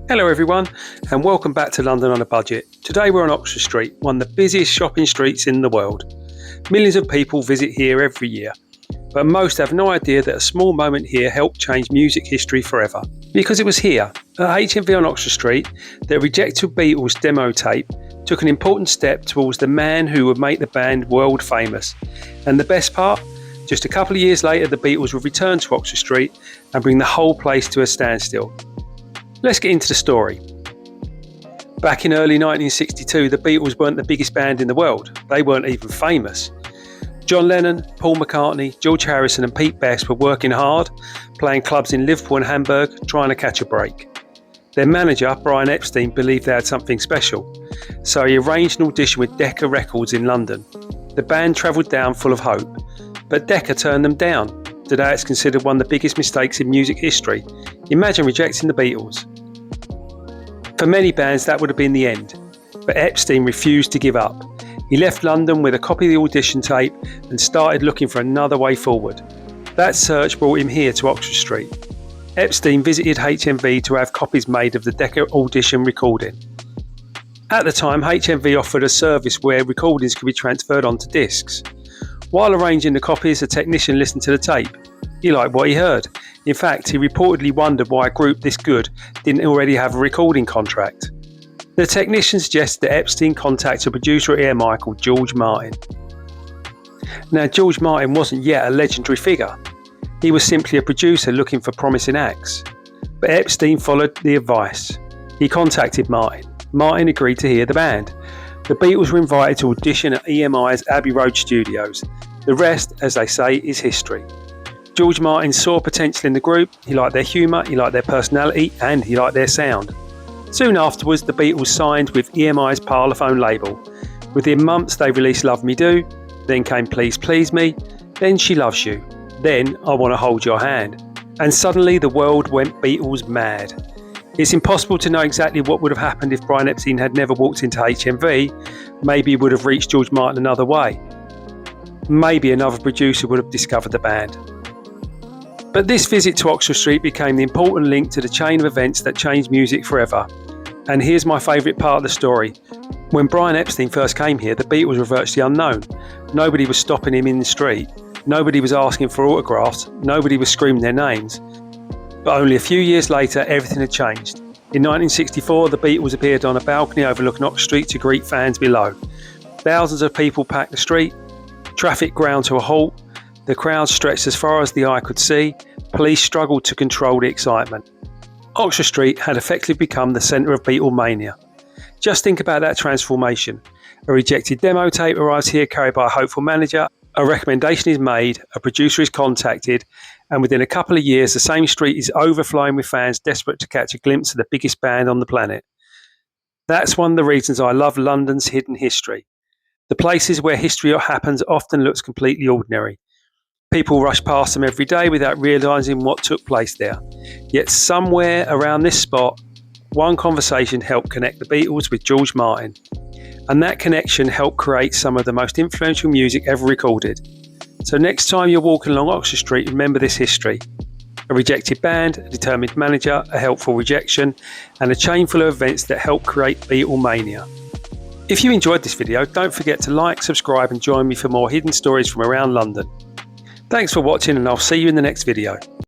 Hello everyone and welcome back to London on a Budget. Today we're on Oxford Street, one of the busiest shopping streets in the world. Millions of people visit here every year, but most have no idea that a small moment here helped change music history forever. Because it was here, at HMV on Oxford Street, that rejected Beatles demo tape took an important step towards the man who would make the band world famous. And the best part? Just a couple of years later the Beatles would return to Oxford Street and bring the whole place to a standstill. Let's get into the story. Back in early 1962, the Beatles weren't the biggest band in the world. They weren't even famous. John Lennon, Paul McCartney, George Harrison and Pete Best were working hard, playing clubs in Liverpool and Hamburg, trying to catch a break. Their manager, Brian Epstein, believed they had something special, so he arranged an audition with Decca Records in London. The band travelled down full of hope, but Decca turned them down. Today it's considered one of the biggest mistakes in music history. Imagine rejecting the Beatles. For many bands that would have been the end, but Epstein refused to give up. He left London with a copy of the audition tape and started looking for another way forward. That search brought him here to Oxford Street. Epstein visited HMV to have copies made of the Decca audition recording. At the time, HMV offered a service where recordings could be transferred onto discs. While arranging the copies, a technician listened to the tape. He liked what he heard. In fact, he reportedly wondered why a group this good didn't already have a recording contract. The technician suggested that Epstein contact a producer at EMI called George Martin. Now, George Martin wasn't yet a legendary figure. He was simply a producer looking for promising acts. But Epstein followed the advice. He contacted Martin. Martin agreed to hear the band. The Beatles were invited to audition at EMI's Abbey Road studios. The rest, as they say, is history. George Martin saw potential in the group. He liked their humour, he liked their personality, and he liked their sound. Soon afterwards, the Beatles signed with EMI's Parlophone label. Within months, they released Love Me Do, then came Please Please Me, then She Loves You, then I Want to Hold Your Hand. And suddenly the world went Beatles mad. It's impossible to know exactly what would have happened if Brian Epstein had never walked into HMV. Maybe he would have reached George Martin another way. Maybe another producer would have discovered the band. But this visit to Oxford Street became the important link to the chain of events that changed music forever. And here's my favourite part of the story. When Brian Epstein first came here, the Beatles were virtually unknown. Nobody was stopping him in the street. Nobody was asking for autographs. Nobody was screaming their names. But only a few years later, everything had changed. In 1964, the Beatles appeared on a balcony overlooking Oxford Street to greet fans below. Thousands of people packed the street. Traffic ground to a halt. The crowd stretched as far as the eye could see. Police struggled to control the excitement. Oxford Street had effectively become the centre of Beatlemania. Just think about that transformation. A rejected demo tape arrives here carried by a hopeful manager. A recommendation is made, a producer is contacted, and within a couple of years the same street is overflowing with fans desperate to catch a glimpse of the biggest band on the planet. That's one of the reasons I love London's hidden history. The places where history happens often looks completely ordinary. People rush past them every day without realising what took place there. Yet somewhere around this spot, one conversation helped connect the Beatles with George Martin. And that connection helped create some of the most influential music ever recorded. So next time you're walking along Oxford Street, remember this history. A rejected band, a determined manager, a helpful rejection, and a chain full of events that helped create Beatlemania. If you enjoyed this video, don't forget to like, subscribe and join me for more hidden stories from around London. Thanks for watching and I'll see you in the next video.